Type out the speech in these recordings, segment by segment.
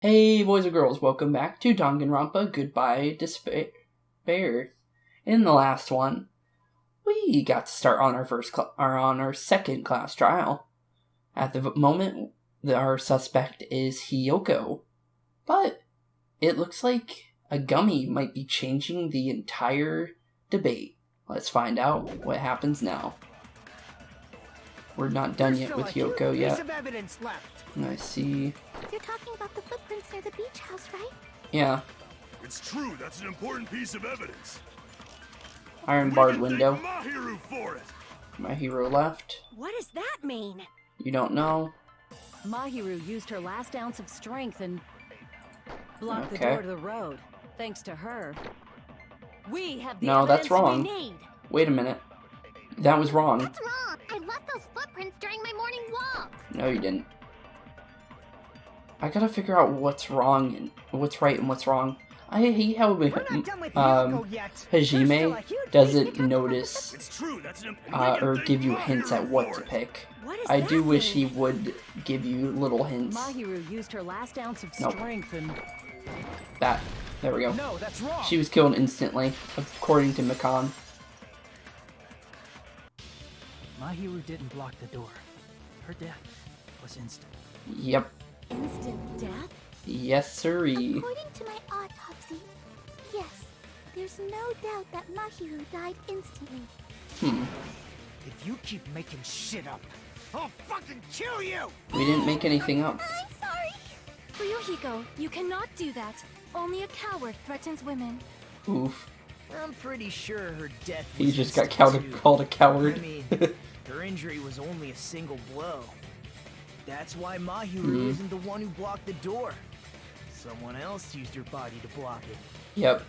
Hey boys and girls, welcome back to Danganronpa Goodbye Despair. In the last one, we got to start on our second class trial. At the moment, our suspect is Hiyoko, but it looks like a gummy might be changing the entire debate. Let's find out what happens now. We're not done yet with Hiyoko yet. I see. You're talking about the footprints near the beach house, right? Yeah. It's true. That's an important piece of evidence. Iron barred window. Mahiru for it. My hero left. What does that mean? You don't know? Mahiru used her last ounce of strength and blocked the Okay. door to the road. Thanks to her, we have the No, that's evidence wrong. we need. Wait a minute. That was wrong. That's wrong. I left those footprints during my morning walk. No, you didn't. I gotta figure out what's wrong and what's right and what's wrong. I hate how Hajime doesn't notice It's true. That's an or give you hints at what to pick. What does I that do wish he mean? would give you little hints. Mahiru used her last ounce of Nope. strength and That. There we go. No, that's wrong. She was killed instantly, according to Makan. Mahiru didn't block the door. Her death was instant. Yep. Instant death? Yes, siree. According to my autopsy, yes. There's no doubt that Mahiru died instantly. If you keep making shit up, I'll fucking kill you! We didn't make anything up. I'm sorry. Ryuhiko, you cannot do that. Only a coward threatens women. Oof. I'm pretty sure her death was He just got instant too. called a coward. I mean, her injury was only a single blow. That's why Mahiru isn't the one who blocked the door. Someone else used her body to block it. Yep.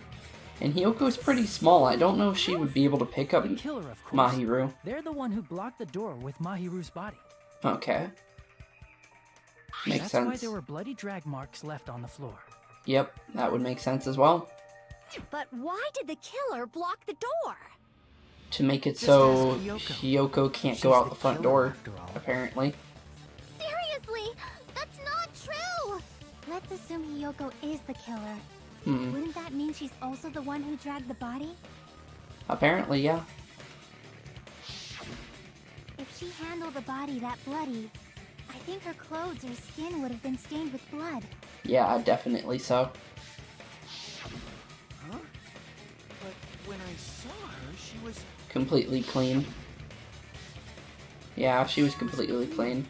And Hiyoko's pretty small. I don't know if she would be able to pick up The killer, of course. Mahiru. They're the one who blocked the door with Mahiru's body. Okay. Makes That's sense. why there were bloody drag marks left on the floor. Yep, that would make sense as well. But why did the killer block the door? To make it Just so ask Hiyoko. Hiyoko can't She's go out the the front killer door, after all. apparently. Seriously? That's not true! Let's assume Hiyoko is the killer. Hmm. Wouldn't that mean she's also the one who dragged the body? Apparently, yeah. If she handled the body that bloody, I think her clothes or skin would have been stained with blood. Yeah, definitely so. Huh? But when I saw her, she was... Completely clean. Yeah, she was completely clean.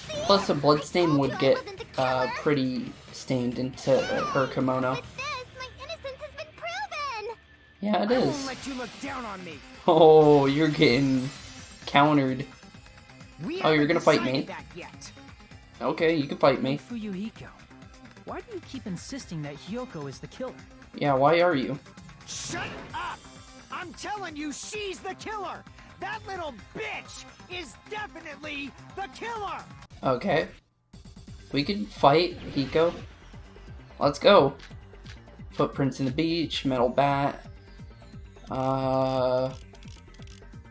Plus, a bloodstain would get pretty stained into her kimono. With this, my innocence has been proven! Yeah, it I won't is. let you look down on me. Oh, you're getting countered. We Oh, you're haven't gonna fight me? decided that yet. Okay, you can fight me. Fuyuhiko, why do you keep insisting that Hiyoko is the killer? Yeah, why are you? Shut up! I'm telling you, she's the killer! That little bitch is definitely the killer! Okay. We can fight, Hiko. Let's go. Footprints in the beach, metal bat.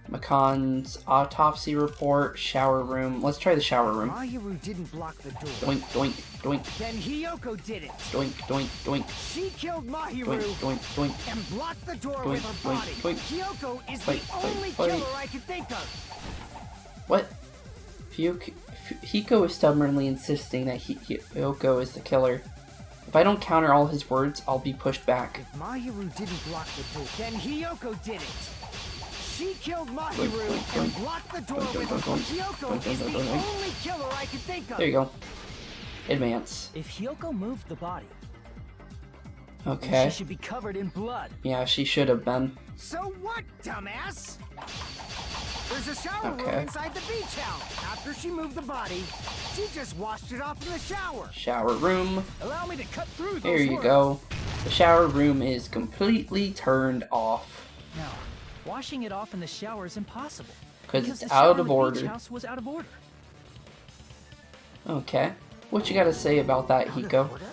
Makan's autopsy report, shower room. Let's try the shower room. Mahiru didn't block the door. Doink, doink, doink, Then Hiyoko did it. doink, doink, doink, She killed doink, Mahiru doink, doink. and blocked the door Doink, with her doink, body. doink. Hiyoko is Fight, the fight, only fight. killer I can think of. What? Hiko is stubbornly insisting that Hiyoko is the killer. If I don't counter all his words, I'll be pushed back. If Mahiru didn't block the door, then Hiyoko did it. She killed Mahiru and blocked the door with her. Hiyoko is the only killer I can think of. There you go. Advance. If Hiyoko moved the body, Okay. she should be covered in blood. Yeah, she should have been. So what, dumbass? There's a shower room Okay. inside the beach house. After she moved the body, she just washed it off in the shower. Shower room. Allow me to cut through those Here you words. go. The shower room is completely turned off. Now, washing it off in the shower is impossible. 'Cause because it's the out shower of in the order. beach house was out of order. Okay. What you gotta say about that, Hiko? Order?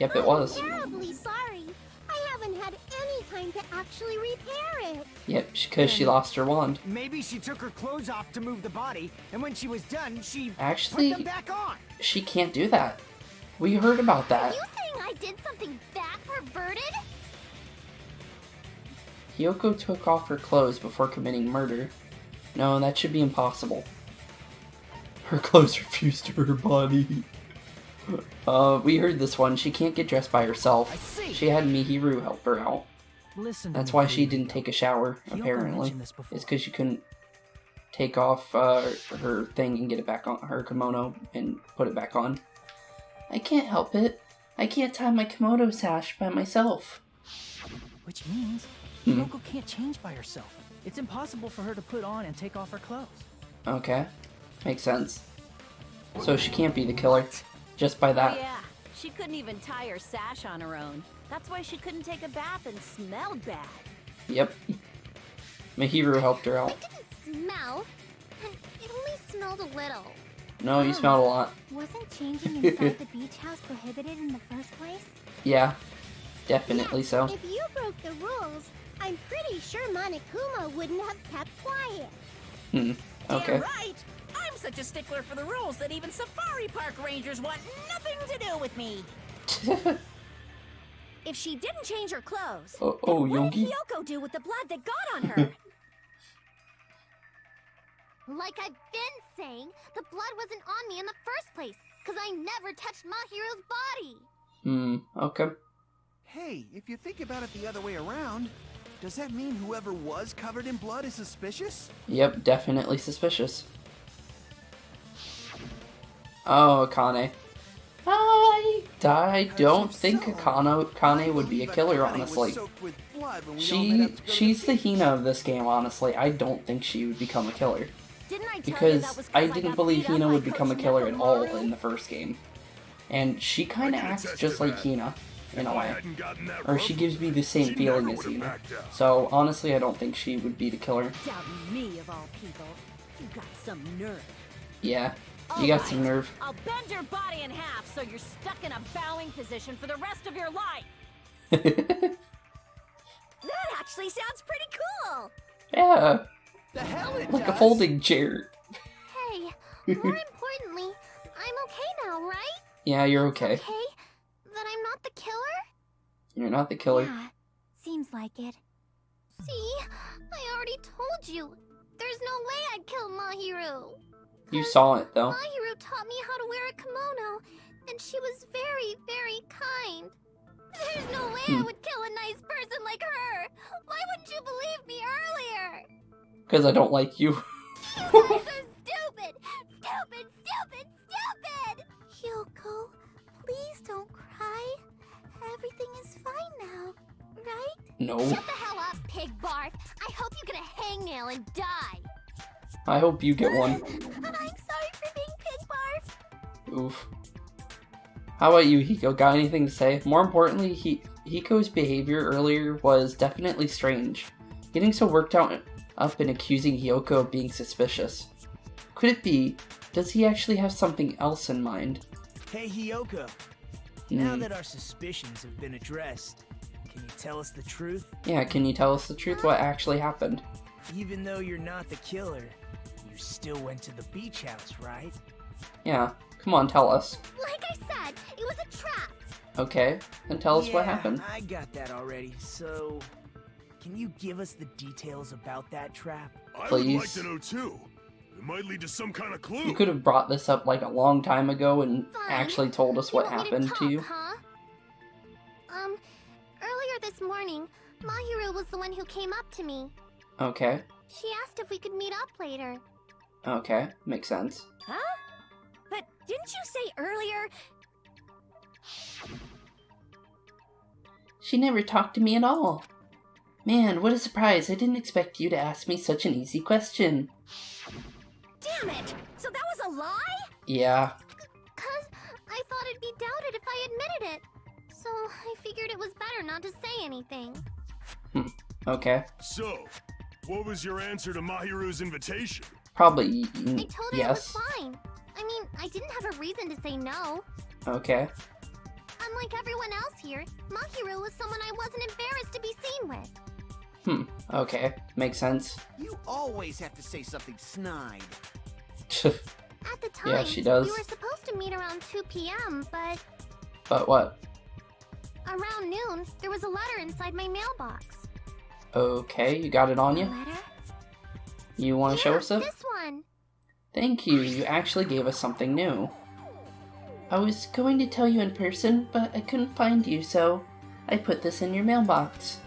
Yep, it was. I'm terribly sorry. I haven't had any time to actually repair it. Yep, because she lost her wand. Maybe she took her clothes off to move the body, and when she was done, she Actually, put them back on. She can't do that. We heard about Are that. you saying I did something that perverted? Hiyoko took off her clothes before committing murder. No, that should be impossible. Her clothes are fused to her body. We heard this one. She can't get dressed by herself. I see. She had Mihiru help her out. Listen to That's me, why she Hiyoko. didn't take a shower, Hiyoko apparently. mentioned this before. It's because she couldn't take off her thing and get it back on, her kimono, and put it back on. I can't help it. I can't tie my kimono sash by myself. Which means Hiyoko can't change by herself. It's impossible for her to put on and take off her clothes. Okay. Makes sense. So she can't be the killer. Just by that. Oh, yeah, she couldn't even tie her sash on her own. That's why she couldn't take a bath and smelled bad. Yep. Mihiru helped her out. It didn't smell. It only smelled a little. No, you smelled a lot. Wasn't changing inside the beach house prohibited in the first place? Yeah. Definitely so. If you broke the rules, I'm pretty sure Monokuma wouldn't have kept quiet. Okay. Damn right! I'm such a stickler for the rules that even safari park rangers want nothing to do with me. If she didn't change her clothes, Oh, what did Yogi? Hiyoko do with the blood that got on her? Like I've been saying, the blood wasn't on me in the first place, because I never touched Mahiru's body. Okay. Hey, if you think about it the other way around, does that mean whoever was covered in blood is suspicious? Yep, definitely suspicious. Oh, Akane. I don't think Akane would be a killer, honestly. She's the Hina of this game, honestly. I don't think she would become a killer. Didn't I tell you Because that was I 'cause didn't got believe beat up Hina by would become a Coach killer at all Nekomaru? in the first game. And she kind of I can acts attest just to like that. Hina, in a If I way. hadn't gotten that Or she rope, gives me the same she feeling never as would've Hina. backed down. So, honestly, I don't think she would be the killer. Doubting me, of all people. You got some nerve. Yeah, you got some nerve. I'll bend your body in half so you're stuck in a bowing position for the rest of your life. That actually sounds pretty cool. Yeah, The hell it like a does. folding chair. Hey, more importantly, I'm okay now, right? Yeah, you're okay. Okay? That I'm not the killer? You're not the killer. Yeah, seems like it. See? I already told you. There's no way I'd kill Mahiru. You saw it, though. Mahiru taught me how to wear a kimono, and she was very, very kind. There's no way I would kill a nice person like her. Why wouldn't you believe me earlier? Because I don't like you. You guys are stupid! Stupid, stupid, stupid! Hyoko, please don't cry. Everything is fine now, right? No. Shut the hell up, pig barf! I hope you get a hangnail and die! I hope you get one. And I'm sorry for being pig barf! Oof. How about you, Hiko? Got anything to say? More importantly, Hiko's behavior earlier was definitely strange. Getting so worked up and accusing Hiyoko of being suspicious. Could it be? Does he actually have something else in mind? Hey, Hiyoko. Now that our suspicions have been addressed, can you tell us the truth? Yeah, can you tell us the truth? What actually happened? Even though you're not the killer, you still went to the beach house, right? Yeah, come on, tell us. Like I said, it was a trap! Okay, then tell us what happened. I got that already, so... Can you give us the details about that trap? I would like Please. to know too. It might lead to some kind of clue. You could have brought this up like a long time ago and Fine. actually told us what You want me happened to talk, you. Huh? Earlier this morning, Mahiru was the one who came up to me. Okay, She asked if we could meet up later. okay, makes sense. Huh? But didn't you say earlier? She never talked to me at all. Man, what a surprise. I didn't expect you to ask me such an easy question. Damn it! So that was a lie? Yeah, 'Cause I thought it'd be doubted if I admitted it. So I figured it was better not to say anything. okay. So, what was your answer to Mahiru's invitation? Probably, I told her yes. it was fine. I mean, I didn't have a reason to say no. Okay. Unlike everyone else here, Mahiru was someone I wasn't embarrassed to be seen with. Okay. Makes sense. You always have to say something snide. At the time, Yeah, she does. we were supposed to meet around 2 p.m., but But what? around noon, there was a letter inside my mailbox. Okay, you got it on you? Letter? You want to show us it? This one. Thank you, you actually gave us something new. I was going to tell you in person, but I couldn't find you, so I put this in your mailbox.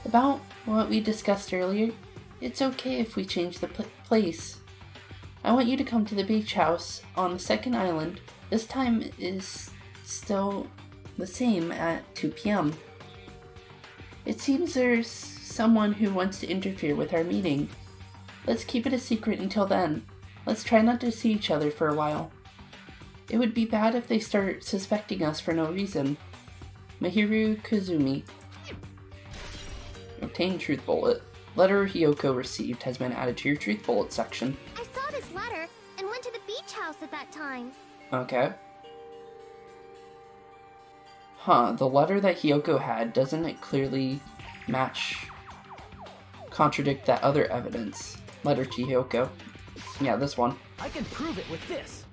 About what we discussed earlier, it's okay if we change the place. I want you to come to the beach house on the second island. This time is still the same at 2 p.m. It seems there's someone who wants to interfere with our meeting. Let's keep it a secret until then. Let's try not to see each other for a while. It would be bad if they start suspecting us for no reason. Mahiru Kazumi. Obtain Truth Bullet. Letter Hiyoko received has been added to your Truth Bullet section. I saw this letter and went to the beach house at that time. Okay. The letter that Hiyoko had, doesn't it clearly contradict that other evidence? Letter to Hiyoko. Yeah, this one. I can prove it with this.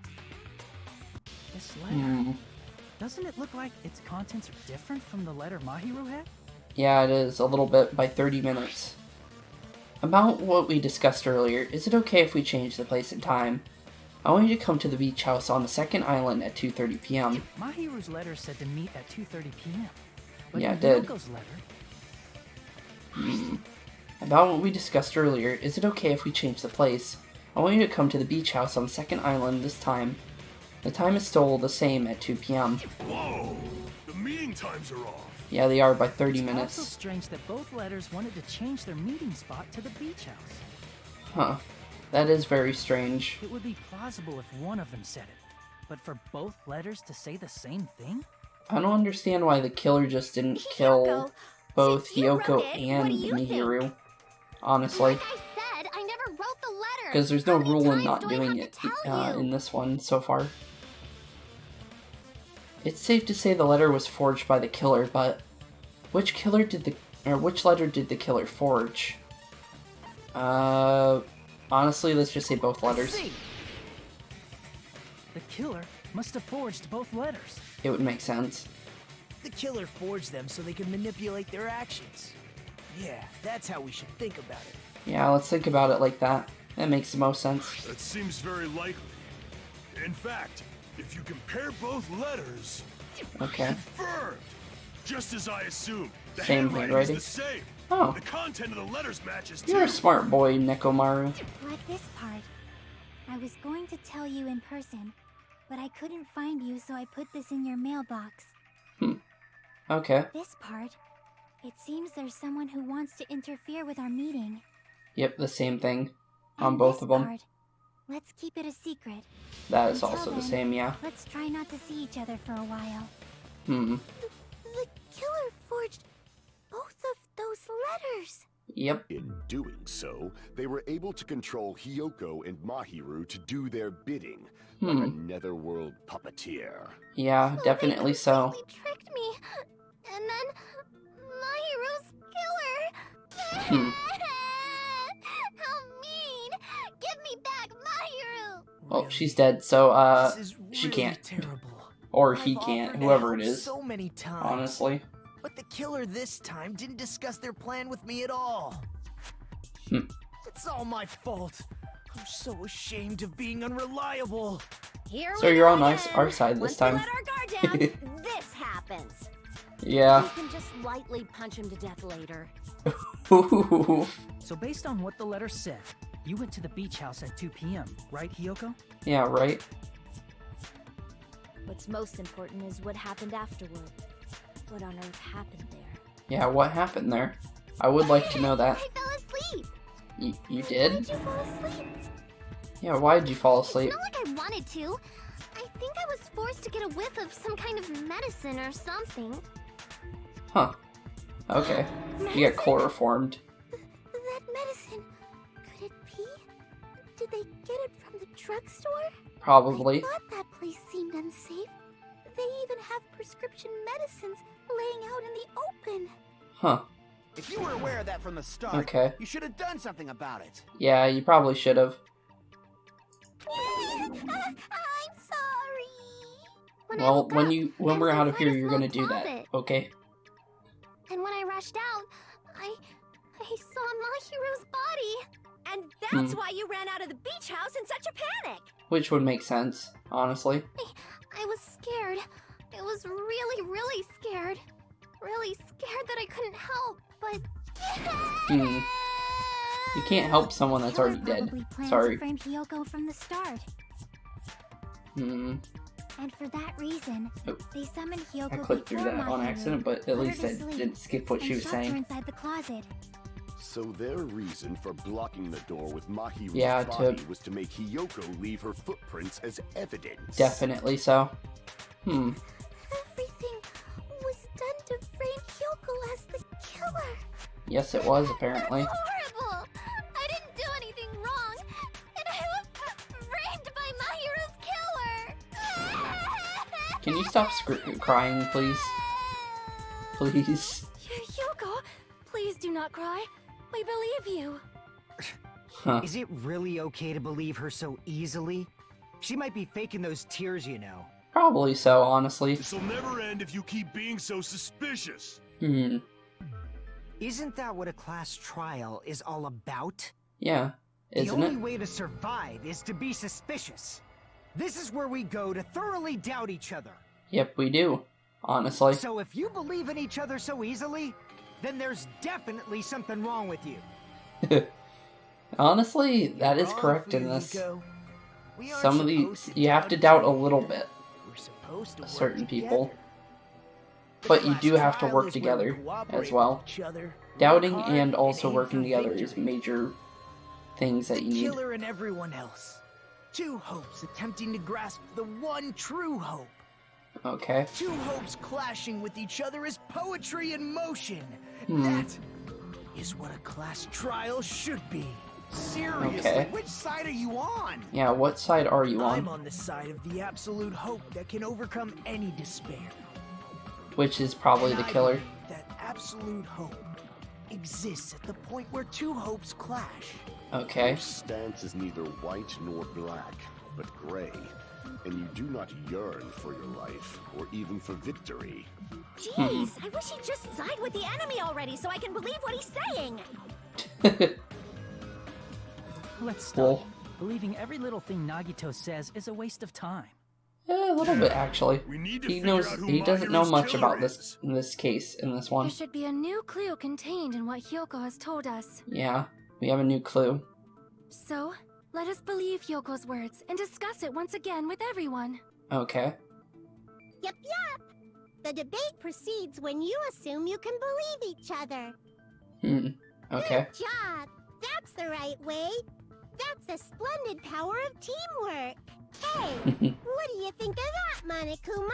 This letter. Doesn't it look like its contents are different from the letter Mahiru had? Yeah, it is, a little bit, by 30 minutes. About what we discussed earlier, is it okay if we change the place and time? I want you to come to the beach house on the second island at 2:30 p.m. Mahiru's letter said to meet at 2:30 p.m. But Yeah, it did. Yoko's letter... About what we discussed earlier, is it okay if we change the place? I want you to come to the beach house on the second island this time. The time is still the same at 2 p.m. Whoa! The meeting times are off. Yeah, they are by 30 It's minutes. also strange that both letters wanted to change their meeting spot to the beach house. Huh. That is very strange. It would be plausible if one of them said it, but for both letters to say the same thing? I don't understand why the killer just didn't kill Hiyoko, both since you wrote Hiyoko it, and what do you Mihiru. think? Honestly. Like I said, I never wrote the letter. Because there's no How many rule in times not do I doing have it to tell you? in this one so far. It's safe to say the letter was forged by the killer, but which letter did the killer forge? Honestly, let's just say both letters. I see. The killer must have forged both letters. It would make sense. The killer forged them so they could manipulate their actions. Yeah, that's how we should think about it. Yeah, let's think about it like that. That makes the most sense. That seems very likely. In fact, if you compare both letters... Okay. Confirmed! Just as I assumed. The Same handwriting is handwriting? the same. Oh. The content of the letters matches too. You're a smart boy, Nekomaru. Like this part. I was going to tell you in person, but I couldn't find you, so I put this in your mailbox. Okay. This part. It seems there's someone who wants to interfere with our meeting. Yep, the same thing on And both this of them. part, let's keep it a secret. That is Until also the then, same, yeah. Let's try not to see each other for a while. Hmm. The killer forged both of those letters. Yep. In doing so, they were able to control Hiyoko and Mahiru to do their bidding, like a netherworld puppeteer. Yeah, definitely so. They tricked me. And then Mahiru's killer. How mean! Give me back Mahiru! Oh, she's dead, so, This is she really can't. terrible. Or I've he can't, offered to whoever it help is. So many times. Honestly. But the killer this time didn't discuss their plan with me at all. It's all my fault. I'm so ashamed of being unreliable. Here So we you're go on again. our side this Once time. we let our guard down, this happens. Yeah. You can just lightly punch him to death later. So based on what the letter said, you went to the beach house at 2 p.m., right, Hiyoko? Yeah, right? What's most important is what happened afterward. What on earth happened there? Yeah, what happened there? I would like to know that. I fell asleep. You Why did? did you fall asleep? Yeah, why did you fall asleep? It's not like I wanted to. I think I was forced to get a whiff of some kind of medicine or something. Huh. Okay. You got chloroformed. That medicine. Could it be? Did they get it from the drugstore? Probably. I thought that place seemed unsafe. They even have prescription medicines laying out in the open. Huh. If you were aware of that from the start, Okay. you should have done something about it. Yeah, you probably should have. I'm sorry. When I Well, woke when up, when I we're was out of inside here, a you're small gonna do that, closet. okay? And when I rushed out, I saw Mahiru's body. And that's why you ran out of the beach house in such a panic. Which would make sense, honestly. I was scared. I was really, really scared. Really scared that I couldn't help, but... You can't help someone that's already dead. Sorry. To frame Hiyoko from the start. And for that reason, Oh. they summoned Hiyoko I clicked through before that on Mahiru, accident, but put at her least to I sleep, didn't skip what she and was shoved her saying. inside the closet. So their reason for blocking the door with Mahiru's Yeah, body was to make Hiyoko leave her footprints as evidence. Definitely so. Everything was done to frame Hiyoko as the killer. Yes, it was, apparently. That's horrible! I didn't do anything wrong, and I was framed by Mahiru's killer! Can you stop crying, please? Please. Hiyoko, please do not cry. We believe you. Huh. Is it really okay to believe her so easily? She might be faking those tears, you know. Probably so, honestly. This'll never end if you keep being so suspicious. Isn't that what a class trial is all about? Yeah, The isn't only it? way to survive is to be suspicious. This is where we go to thoroughly doubt each other. Yep, we do. Honestly. So if you believe in each other so easily, then there's definitely something wrong with you. Honestly, that is correct in this. Some of these, you have to doubt a little bit. Certain people. But you do have to work together as well. Doubting and also working together is major things that you need. Killer and everyone else. Two hopes attempting to grasp the one true hope. Okay. Two hopes clashing with each other is poetry in motion. Hmm. That is what a class trial should be. Seriously, Okay. which side are you on? Yeah, what side are you I'm on? on the side of the absolute hope that can overcome any despair. Which is probably And the I killer. believe that absolute hope exists at the point where two hopes clash. Okay. Your stance is neither white nor black, but gray. And you do not yearn for your life, or even for victory. Jeez, I wish he'd just side with the enemy already so I can believe what he's saying. Let's stop. Well, Believing every little thing Nagito says is a waste of time. a little bit actually. We need to He figure knows. out who He doesn't know Mahiru's much killer about is. this case in this one. There should be a new clue contained in what Hiyoko has told us. Yeah, we have a new clue. So, let us believe Hyoko's words and discuss it once again with everyone. Okay. Yep. The debate proceeds when you assume you can believe each other. Okay. Good job. That's the right way. That's the splendid power of teamwork. Hey, what do you think of that, Monokuma?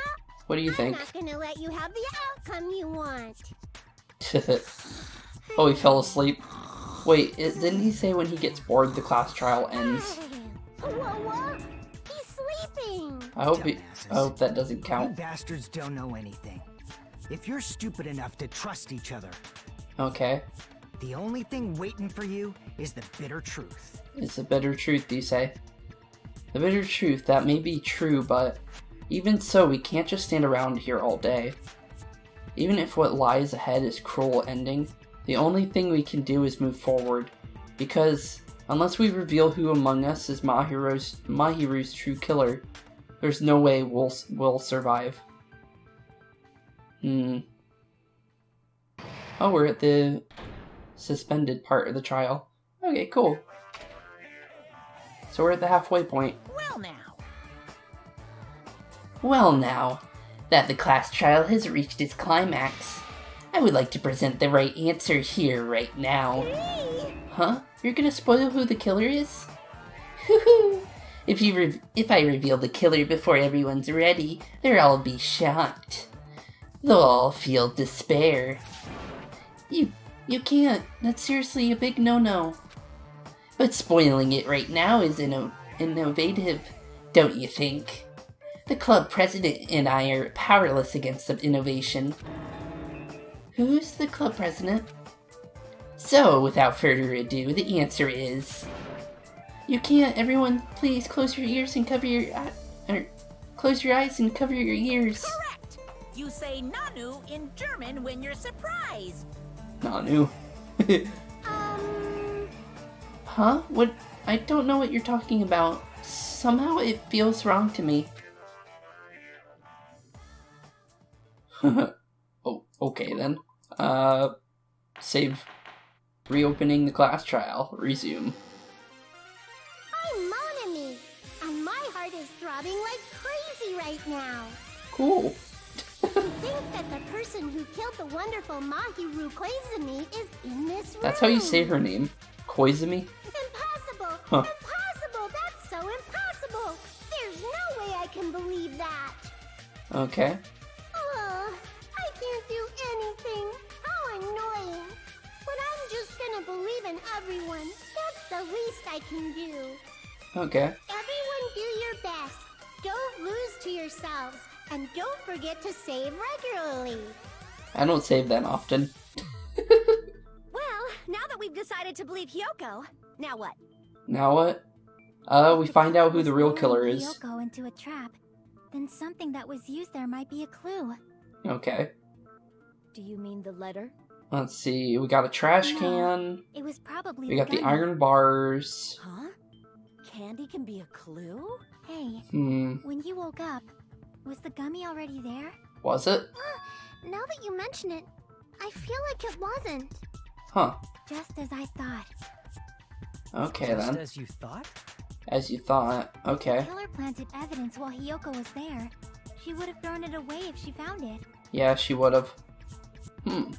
What do you think? I'm not gonna let you have the outcome you want. Oh, he fell asleep. Wait, didn't he say when he gets bored the class trial ends? What? He's sleeping. I hope that doesn't You count. bastards don't know anything. If you're stupid enough to trust each other, Okay. the only thing waiting for you is the bitter truth. It's the bitter truth, you say? The bitter truth, that may be true, but even so, we can't just stand around here all day. Even if what lies ahead is cruel ending, the only thing we can do is move forward. Because, unless we reveal who among us is Mahiru's true killer, there's no way we'll survive. Oh, we're at the suspended part of the trial. Okay, cool. So we're at the halfway point. Well now, that the class trial has reached its climax, I would like to present the right answer here, right now. Huh? You're gonna spoil who the killer is? Hoo-hoo! If I reveal the killer before everyone's ready, they'll all be shocked. They'll all feel despair. You can't. That's seriously a big no-no. But spoiling it right now is innovative, don't you think? The club president and I are powerless against the innovation. Who's the club president? So, without further ado, the answer is... You can't, everyone, please close your ears and cover your... close your eyes and cover your ears. Correct! You say Nanu in German when you're surprised. Nanu. Huh? What? I don't know what you're talking about. Somehow it feels wrong to me. Oh, okay then. Save. Reopening the class trial. Resume. I'm Monami, and my heart is throbbing like crazy right now. Cool. To think that the person who killed the wonderful Mahiru Koizumi is in this room. That's how you say her name. Koizumi? Impossible! Huh. Impossible! That's so impossible! There's no way I can believe that! Okay. I can't do anything. How annoying. But I'm just gonna believe in everyone. That's the least I can do. Okay. Everyone do your best. Don't lose to yourselves. And don't forget to save regularly. I don't save that often. Well, now that we've decided to believe Hyoko, now what? Now what? We find out who the real killer is. Hyoko into a trap. Then something that was used there might be a clue. Okay. Do you mean the letter? Let's see. We got a trash No. can. It was probably We got the gummy. iron bars. Huh? Candy can be a clue? Hey, Hmm. when you woke up, was the gummy already there? Was it? Now that you mention it, I feel like it wasn't. Huh. Just as I thought. Okay Just then. as you thought? As you thought. Okay. The killer planted evidence while Hyoko was there. She would have thrown it away if she found it. Yeah, she would have. Hmm.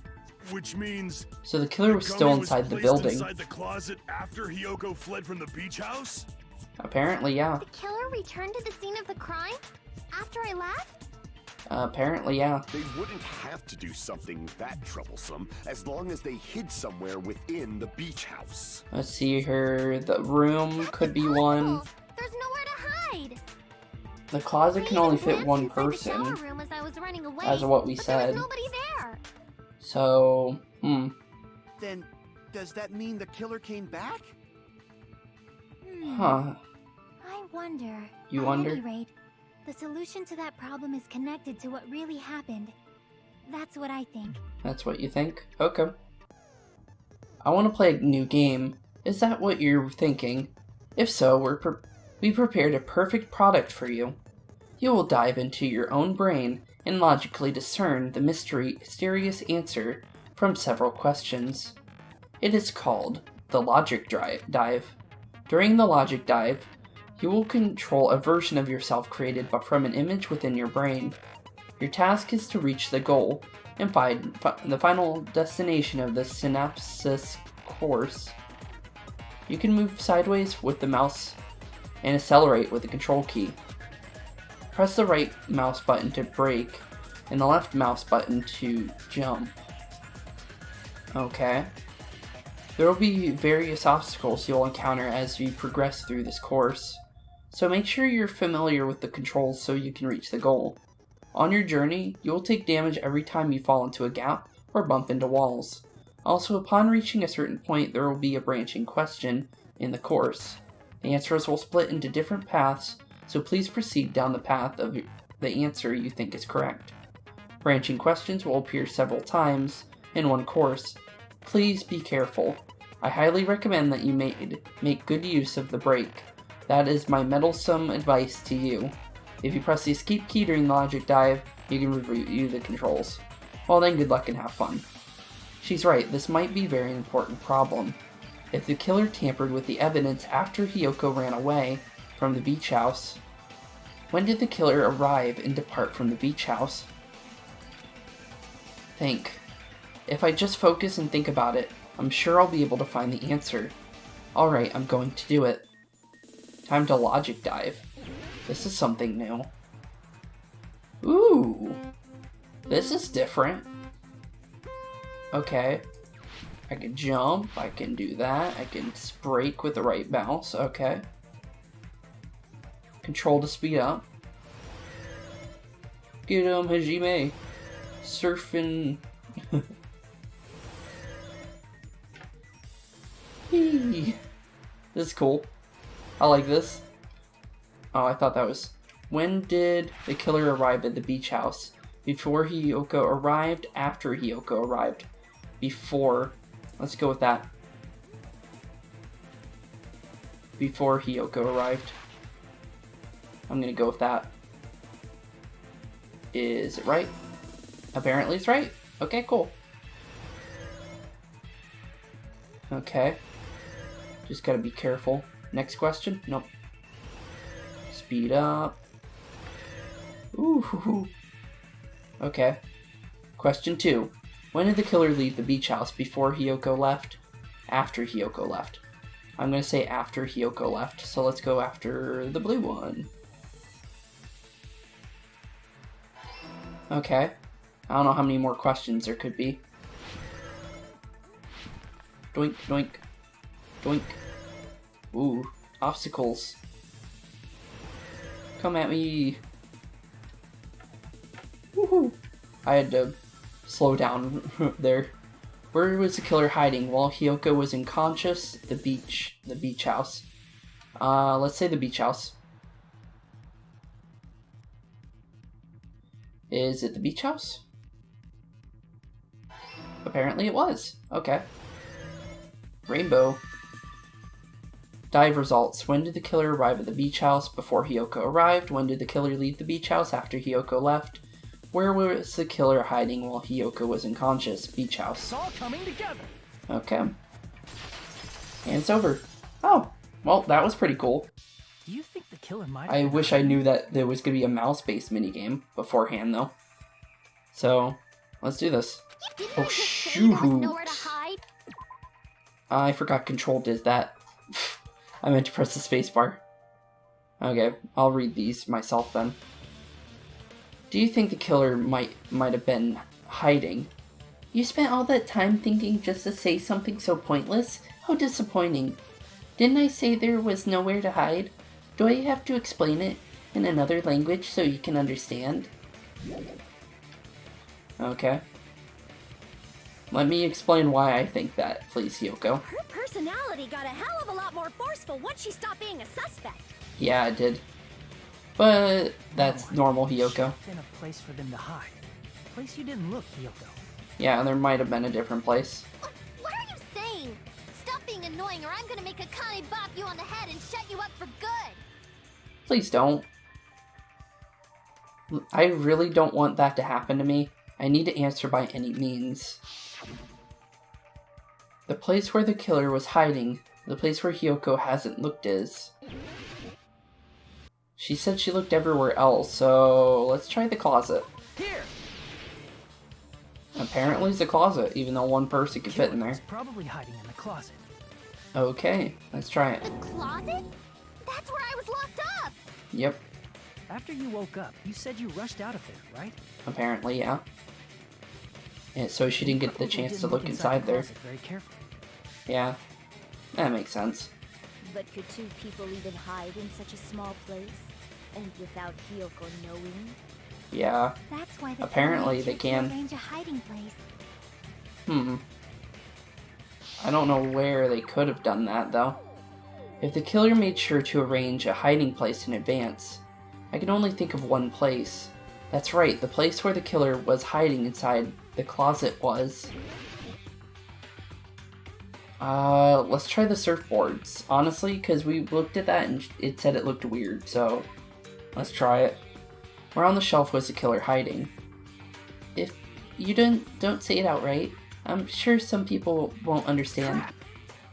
Which means So the killer was still gummy inside the placed building. inside the closet after Hyoko fled from the beach house? Apparently, yeah. The killer returned to the scene of the crime? After I left? Apparently, yeah. They wouldn't have to do something that troublesome as long as they hid somewhere within the beach house. Let's see here. The room That's could be impossible. one. There's nowhere to hide. The closet can only fit one inside the person, shower room as I was running away, as what we but there said. was nobody there. So, Then, does that mean the killer came back? Huh. I wonder. You At wonder? any rate, the solution to that problem is connected to what really happened. That's what I think. That's what you think? Okay. I want to play a new game. Is that what you're thinking? If so, we prepared a perfect product for you. You will dive into your own brain and logically discern the mysterious answer from several questions. It is called the Logic Dive. During the Logic Dive, you will control a version of yourself created from an image within your brain. Your task is to reach the goal and find the final destination of the synapses course. You can move sideways with the mouse and accelerate with the control key. Press the right mouse button to brake and the left mouse button to jump. Okay. There will be various obstacles you'll encounter as you progress through this course, so make sure you're familiar with the controls so you can reach the goal. On your journey, you will take damage every time you fall into a gap or bump into walls. Also, upon reaching a certain point, there will be a branching question in the course. The answers will split into different paths, so please proceed down the path of the answer you think is correct. Branching questions will appear several times in one course. Please be careful. I highly recommend that you make good use of the brake. That is my meddlesome advice to you. If you press the escape key during the Logic Dive, you can review the controls. Well then, good luck and have fun. She's right, this might be a very important problem. If the killer tampered with the evidence after Hyoko ran away from the beach house, when did the killer arrive and depart from the beach house? Think. If I just focus and think about it, I'm sure I'll be able to find the answer. Alright, I'm going to do it. Time to Logic Dive. This is something new. Ooh! This is different. Okay. I can jump, I can do that, I can brake with the right mouse, okay. Control to speed up. Get him, Hajime. Surfing. This is cool. I like this. Oh, I thought that was... When did the killer arrive at the beach house? Before Hiyoko arrived? After Hiyoko arrived? Before. Let's go with that. Before Hiyoko arrived. I'm gonna go with that. Is it right? Apparently it's right. Okay, cool. Okay. Just gotta be careful. Next question? Nope. Speed up. Ooh. Okay. Question 2. When did the killer leave the beach house? Before Hiyoko left? After Hiyoko left? I'm gonna say after Hiyoko left, so let's go after the blue one. Okay. I don't know how many more questions there could be. Doink, doink, doink. Ooh, obstacles. Come at me. Woohoo! I had to slow down there. Where was the killer hiding while Hiyoko was unconscious? The beach house. Let's say the beach house. Is it the beach house? Apparently it was. Okay. Rainbow. Dive results. When did the killer arrive at the beach house? Before Hiyoko arrived. When did the killer leave the beach house? After Hiyoko left. Where was the killer hiding while Hiyoko was unconscious? Beach house. It's all coming together. Okay. And it's over. Oh, well, that was pretty cool. Do you think the killer might? I wish I knew that there was going to be a mouse-based minigame beforehand, though. So, let's do this. Oh, shoot! I forgot Control did that. I meant to press the spacebar. Okay, I'll read these myself then. Do you think the killer might have been hiding? You spent all that time thinking just to say something so pointless? How disappointing. Didn't I say there was nowhere to hide? Do I have to explain it in another language so you can understand? Okay. Let me explain why I think that, please, Hiyoko. Her personality got a hell of a lot more forceful once she stopped being a suspect. Yeah, it did. But that's normal, Hiyoko. Been a place for them to hide. A place you didn't look, Hiyoko. Yeah, there might have been a different place. What are you saying? Stop being annoying or I'm gonna make Akane bop you on the head and shut you up for good. Please don't. I really don't want that to happen to me. I need to answer by any means. The place where the killer was hiding, the place where Hiyoko hasn't looked is... She said she looked everywhere else, so let's try the closet. Here. Apparently it's a closet, even though one person could fit in there. It's probably hiding in the closet. Okay, let's try it. The closet? That's where I was locked up! Yep, After you woke up, you said you rushed out of there, right? apparently, yeah. And so she didn't get the chance to look inside there. Very carefully. Yeah, that makes sense. But could two people even hide in such a small place? And without Hiyoko knowing? Yeah, That's why the apparently they can. arrange a hiding place. I don't know where they could have done that, though. If the killer made sure to arrange a hiding place in advance, I can only think of one place. That's right, the place where the killer was hiding inside the closet was... let's try the surfboards, honestly, because we looked at that and it said it looked weird, so let's try it. Where on the shelf was the killer hiding? If you don't say it outright, I'm sure some people won't understand.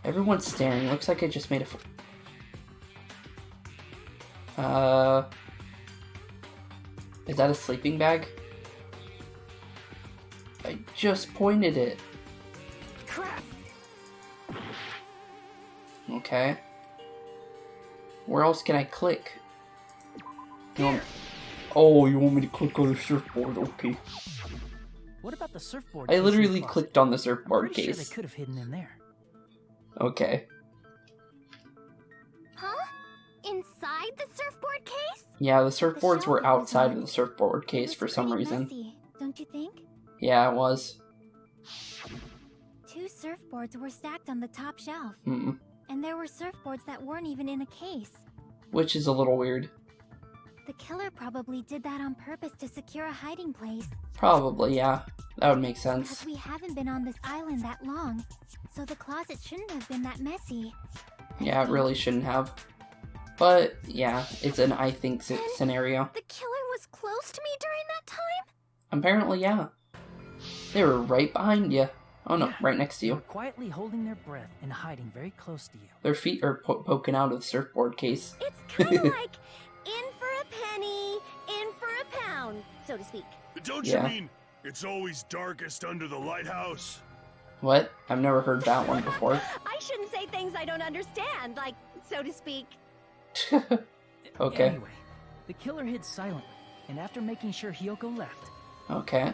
Everyone's staring. Looks like I just made a... Is that a sleeping bag? I just pointed it. Crap. Okay. Where else can I click? Oh, you want me to click on the surfboard? Okay. What about the surfboard? I literally clicked on the surfboard Pretty sure case. they could have hidden in there. Okay. Huh? Inside the surfboard case? Yeah, the surfboards shelf were was outside mud. of the surfboard It case was for some pretty reason. messy, don't you think? Yeah, it was. 2 surfboards were stacked on the top shelf. And there were surfboards that weren't even in a case. Which is a little weird. The killer probably did that on purpose to secure a hiding place. Probably, yeah. That would make sense. Because we haven't been on this island that long, so the closet shouldn't have been that messy. Yeah, it really shouldn't have. But, yeah, it's an I think scenario. The killer was close to me during that time? Apparently, yeah. They were right behind you. Oh no, Yeah, right next to they were you. quietly holding their breath and hiding very close to you. Their feet are poking out of the surfboard case. It's kind of like in for a penny, in for a pound, so to speak. Don't Yeah. you mean it's always darkest under the lighthouse? What? I've never heard that one before. I shouldn't say things I don't understand, like, so to speak. Okay. Anyway, the killer hid silently, and after making sure Hiyoko left, Okay.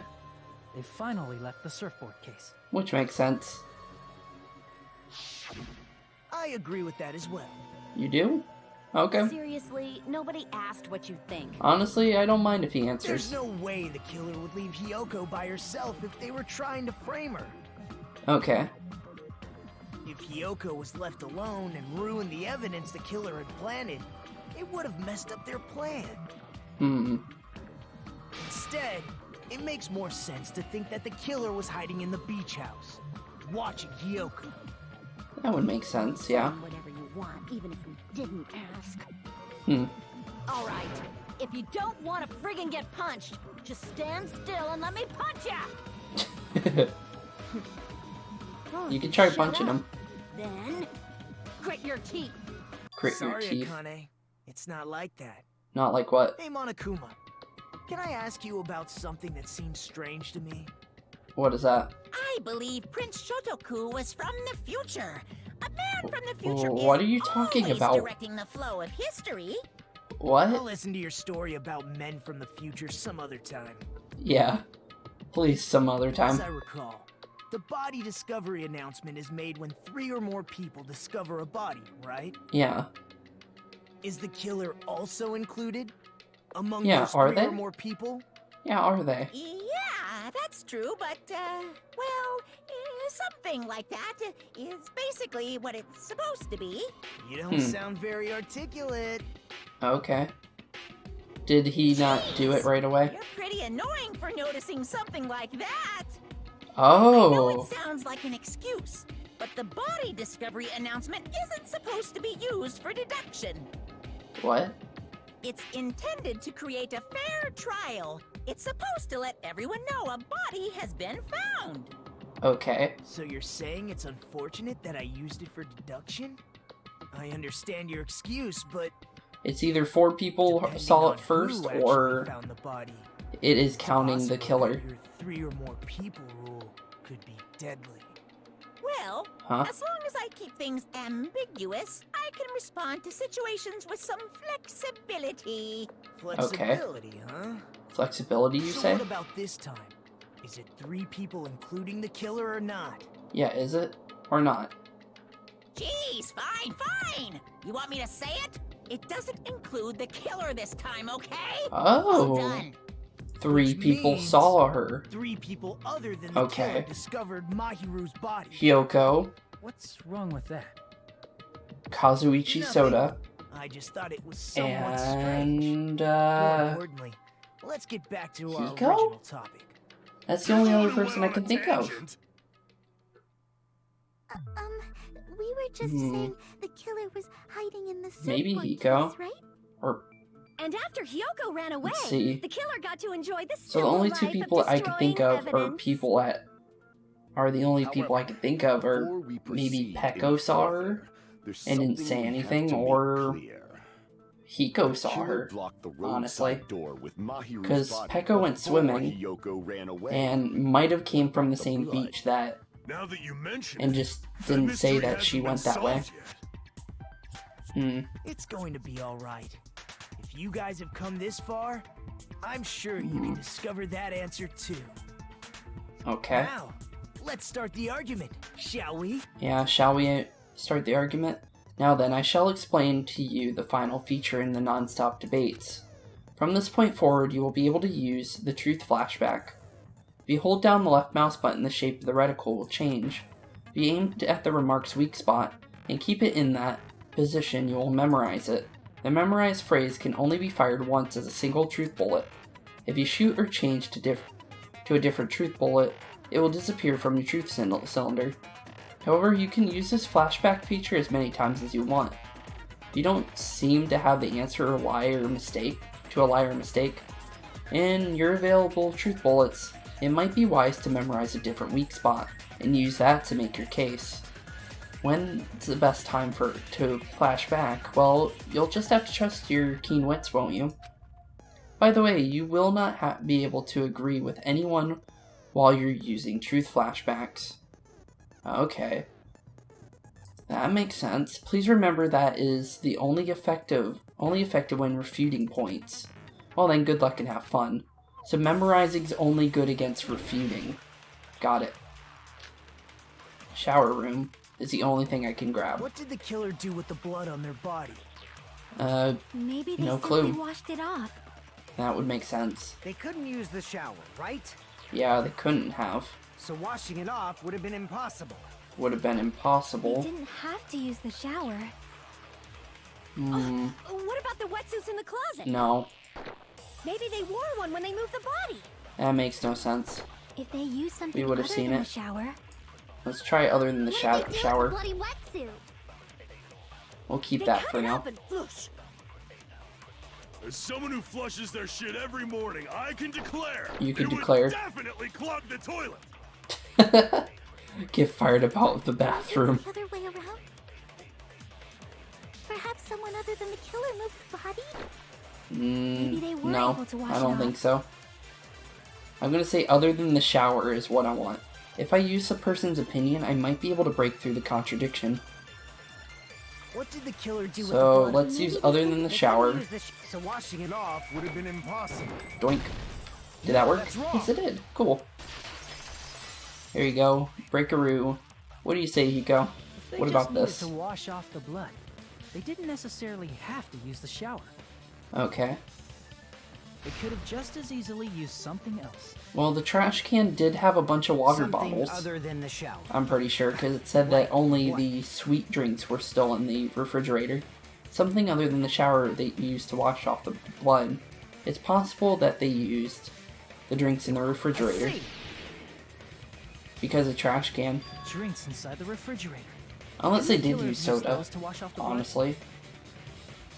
they finally left the surfboard case. Which makes sense. I agree with that as well. You do? Okay. Seriously, nobody asked what you think. Honestly, I don't mind if he There's answers. no way the killer would leave Hiyoko by herself if they were trying to frame her. Okay. If Hiyoko was left alone and ruined the evidence the killer had planted, it would have messed up their plan. Instead, it makes more sense to think that the killer was hiding in the beach house, watching Hiyoko. That would make sense, yeah. Whatever you want, even if we didn't ask. Hmm. All right, if you don't want to friggin' get punched, just stand still and let me punch ya! You can try Shut punching up. him. Then, grit your teeth. Grit your Sorry, teeth. Akane. It's not like that. Not like what? Hey, Monokuma. Can I ask you about something that seems strange to me? What is that? I believe Prince Shotoku was from the future. A man from the future What is are you talking always about? directing the flow of history. I'll What? listen to your story about men from the future some other time. Yeah. Please, some other As time. I recall, the body discovery announcement is made when 3 or more people discover a body, right? Yeah. Is the killer also included? Among Yeah, those are 3 they? or more people? Yeah, are they? Yeah, that's true, but, something like that is basically what it's supposed to be. You don't sound very articulate. Okay. Did he not do it right away? You're pretty annoying for noticing something like that. I know Oh. it sounds like an excuse, but the body discovery announcement isn't supposed to be used for deduction. What? It's intended to create a fair trial. It's supposed to let everyone know a body has been found. Okay. So you're saying it's unfortunate that I used it for deduction? I understand your excuse, but It's either 4 people depending saw on it first, who actually or found the body, it is it's counting the possible killer. that your 3 or more people rule could be deadly. Well, Huh? as long as I keep things ambiguous, I can respond to situations with some flexibility. Flexibility, huh? Flexibility, you So say? what about this time? Is it 3 people including the killer or not? Yeah, is it? Or not? Jeez, fine. You want me to say it? It doesn't include the killer this time, okay? Well Oh. done. 3 Which people means- saw her. 3 people other than the Okay. killer discovered Mahiru's body. Hyoko, What's wrong with that? Kazuichi Nothing. Soda, I just thought it was somewhat strange. and More importantly, let's get back to our Hiko? original topic. that's the only You other would've person I went can on a think of. tangent. We were just saying the killer was hiding in the Maybe surfboard Hiko. case, right? Or And after Hiyoko ran away, Let's see. the killer got to enjoy the so the only 2 people I can think of are people at the only people I can think of are Before we maybe proceed Peko any saw further, her there's and didn't something say we have anything, to make or clear. Hiko saw Killer her, blocked the honestly. roadside door with Mahiru's 'Cause body Peko went before swimming, Hiyoko ran away. and might have came from the same blood. beach that, Now that you mention and it, just that didn't say mystery that hasn't she been went that way. solved yet. It's going to be alright. If you guys have come this far, I'm sure you can discover that answer too. Okay. Now, let's start the argument, shall we? Yeah, shall we start the argument? Now then, I shall explain to you the final feature in the non-stop debates. From this point forward, you will be able to use the truth flashback. If you hold down the left mouse button, the shape of the reticle will change. If you aim at the remark's weak spot, and keep it in that position, you will memorize it. The memorized phrase can only be fired once as a single truth bullet. If you shoot or change to a different truth bullet, it will disappear from your truth cylinder. However, you can use this flashback feature as many times as you want. If you don't seem to have the answer to a lie or mistake, in your available truth bullets, it might be wise to memorize a different weak spot and use that to make your case. When's the best time to flash back? Well, you'll just have to trust your keen wits, won't you? By the way, you will not be able to agree with anyone while you're using truth flashbacks. Okay. That makes sense. Please remember that is the only effective when refuting points. Well then, good luck and have fun. So memorizing's only good against refuting. Got it. Shower room is the only thing I can grab. What did the killer do with the blood on their body? Maybe they no simply clue. washed it off. That would make sense. They couldn't use the shower, right? Yeah, they couldn't have. So washing it off would have been impossible. Would have been impossible. They didn't have to use the shower. What about the wetsuits in the closet? No, Maybe they wore one when they moved the body. that makes no sense. If they used something We would have other seen than it. the shower, Let's try other than the what did they do with shower. the bloody wetsuit? We'll keep They that cut for it now. up and whoosh. As someone who flushes their shit every morning, I can declare You can it declare. would definitely clog the toilet. Get fired about the bathroom. The other way around? Perhaps someone other than the killer moved the body? Maybe they were No, able to wash I it don't off. think so. I'm gonna say other than the shower is what I want. If I use a person's opinion, I might be able to break through the contradiction. What did the killer do with the So blood? let's use other than the shower. So washing it off would have been impossible. Doink. Did that work? That's wrong. Yes, it did. Cool. There you go. Breakaroo. What do you say, Hiko? They What just about needed this? to wash off the blood. They didn't necessarily have to use the shower. Okay. They could have just as easily used something else. Well, the trash can did have a bunch of water Something bottles. other than the shower. I'm pretty sure, because it said that only the sweet drinks were still in the refrigerator. Something other than the shower they used to wash off the blood. It's possible that they used the drinks in the refrigerator. Because of trash can. Drinks inside the refrigerator. Unless they Didn't did the use killers soda, those to wash off the blood? honestly.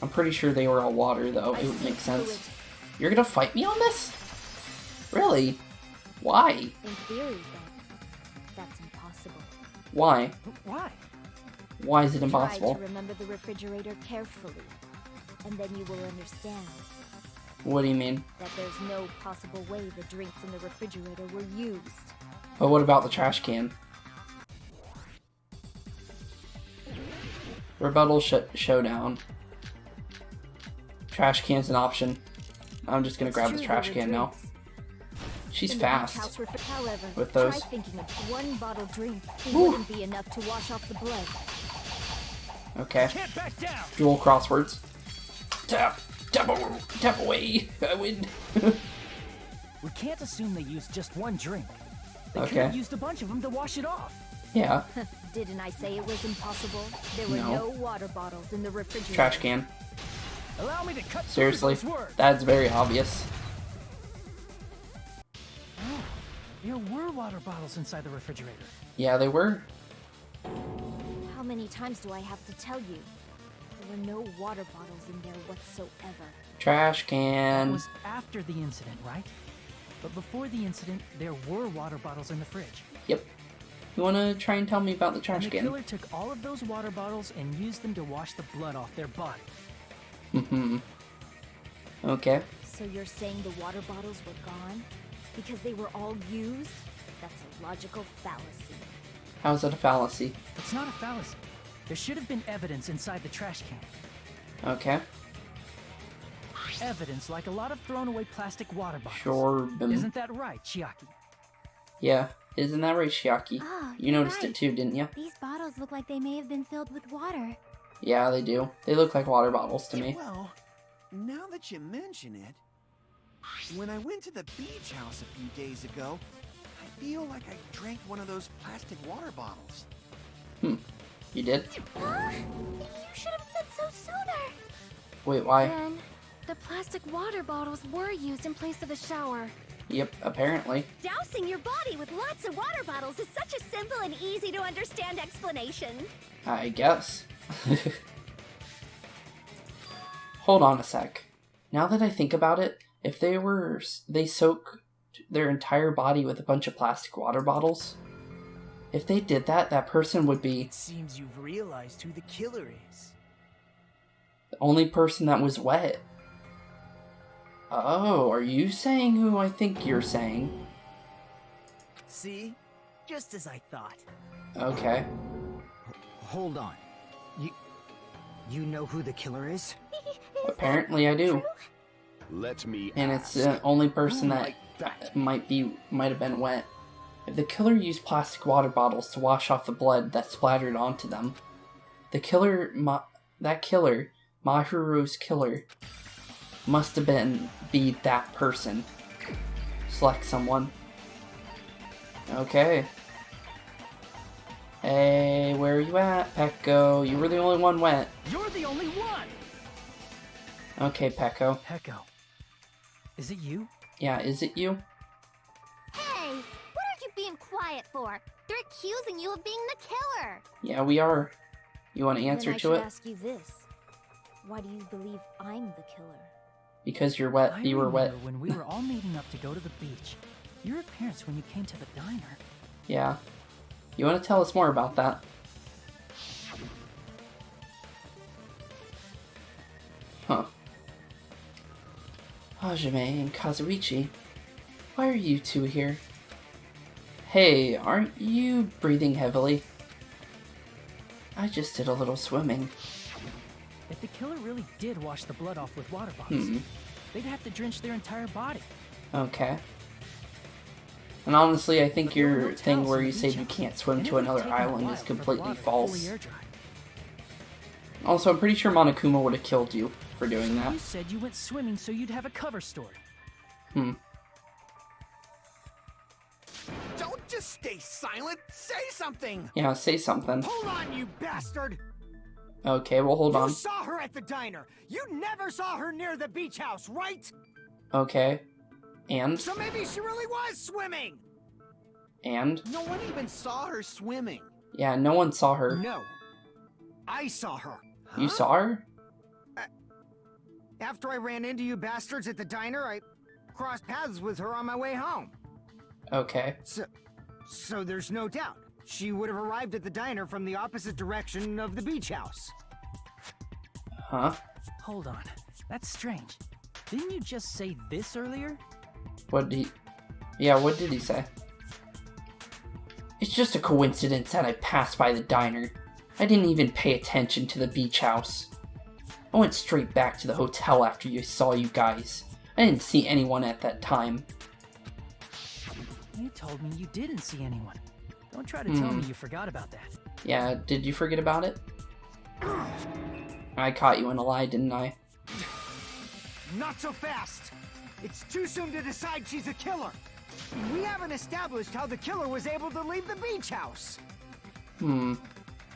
I'm pretty sure they were all water, though. It would make sense. You're gonna fight me on this? Really? Why? In theory, then, that's impossible. Why? Why? Why is it Try impossible? to remember the refrigerator carefully, and then you will understand What do you mean? that there's no possible way the drinks in the refrigerator were used. But what about the trash can? Rebuttal showdown. Trash can's an option. I'm just gonna grab the trash can now. She's In the fast house however, with those. try thinking of one bottle drink. It Whew. wouldn't be enough to wash off the blood. Okay. Can't back down. Dual crosswords. Tap away. I win. We can't assume they used just one drink. They could Okay. have used a bunch of them to wash it off. Yeah. Didn't I say it was impossible? There were No. no water bottles in the refrigerator. Trash can. Allow me to cut Seriously. through those words. That's very obvious. Oh, there were water bottles inside the refrigerator. Yeah, they were. How many times do I have to tell you? There were no water bottles in there whatsoever. Trash That can. was after the incident, right? But before the incident, there were water bottles in the fridge. Yep. You wanna try and tell me about the And trash the can? killer took all of those water bottles and used them to wash the blood off their body. Okay. So you're saying the water bottles were gone? Because they were all used? That's a logical fallacy. How's that a fallacy? It's not a fallacy. There should have been evidence inside the trash can. Okay. Evidence like a lot of thrown away plastic water bottles. Sure. Isn't that right, Chiaki? Yeah. Isn't that right, Shiaki? Ah, You you're noticed right. it too, didn't you? These bottles look like they may have been filled with water. Yeah, they do. They look like water bottles to me. Well, now that you mention it, when I went to the beach house a few days ago, I feel like I drank one of those plastic water bottles. You did? Huh? You should have said so sooner. Wait, why? Then, the plastic water bottles were used in place of a shower. Yep, apparently. Dousing your body with lots of water bottles is such a simple and easy to understand explanation. I guess. Hold on a sec. Now that I think about it, if they soak their entire body with a bunch of plastic water bottles, if they did that, that person would be It seems you've realized who the killer is. the only person that was wet. Oh, are you saying who I think you're saying? See? Just as I thought. Okay. Hold on. You know who the killer is? Apparently I do. Let me And it's ask, the only person who that might that might have been wet. If the killer used plastic water bottles to wash off the blood that splattered onto them, the killer, Mahiru's killer, must have be that person. Select someone. Okay. Hey, where are you at, Pecco? You were the only one wet. You're the only one! Okay, Pecco. Pecco. Is it you? Yeah, is it you? Hey, what are you being quiet for? They're accusing you of being the killer. Yeah, we are. You want to answer then I to should it? ask you this. Why do you believe I'm the killer? Because you're wet. I You were wet. remember when we were all meeting up to go to the beach. Your appearance when you came to the diner. Yeah. You want to tell us more about that? Huh. Hajime and Kazuichi, why are you two here? Hey, aren't you breathing heavily? I just did a little swimming. If the killer really did wash the blood off with water bottles, they'd have to drench their entire body. Okay. And honestly, I think But there were your no thing towels where on you the said beach you house, can't swim and it to would've another taken a island while is for the completely water to false. fully air dry. Also, I'm pretty sure Monokuma would have killed you for doing that. You said you went swimming so you'd have a cover story. Don't just stay silent. Say something. Yeah, say something. Hold on, you bastard! Okay, well, hold on. You saw her at the diner. You never saw her near the beach house, right? Okay. And? So maybe she really was swimming. And? No one even saw her swimming. Yeah, no one saw her. No. I saw her. You saw her? After I ran into you bastards at the diner, I crossed paths with her on my way home. Okay. So there's no doubt. She would have arrived at the diner from the opposite direction of the beach house. Huh? Hold on. That's strange. Didn't you just say this earlier? What did he... Yeah, what did he say? It's just a coincidence that I passed by the diner. I didn't even pay attention to the beach house. I went straight back to the hotel after you saw you guys. I didn't see anyone at that time. You told me you didn't see anyone. Don't try to tell me you forgot about that. Yeah, did you forget about it? I caught you in a lie, didn't I? Not so fast! It's too soon to decide she's a killer! We haven't established how the killer was able to leave the beach house! I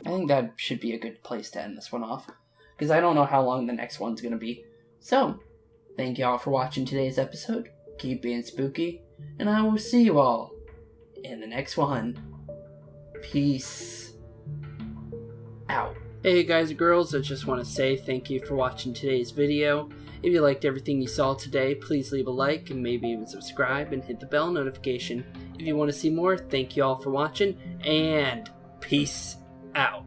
think that should be a good place to end this one off. Because I don't know how long the next one's gonna be. So, thank you all for watching today's episode. Keep being spooky. And I will see you all in the next one. Peace out. Hey guys and girls, I just want to say thank you for watching today's video. If you liked everything you saw today, please leave a like and maybe even subscribe and hit the bell notification. If you want to see more, thank you all for watching and peace out.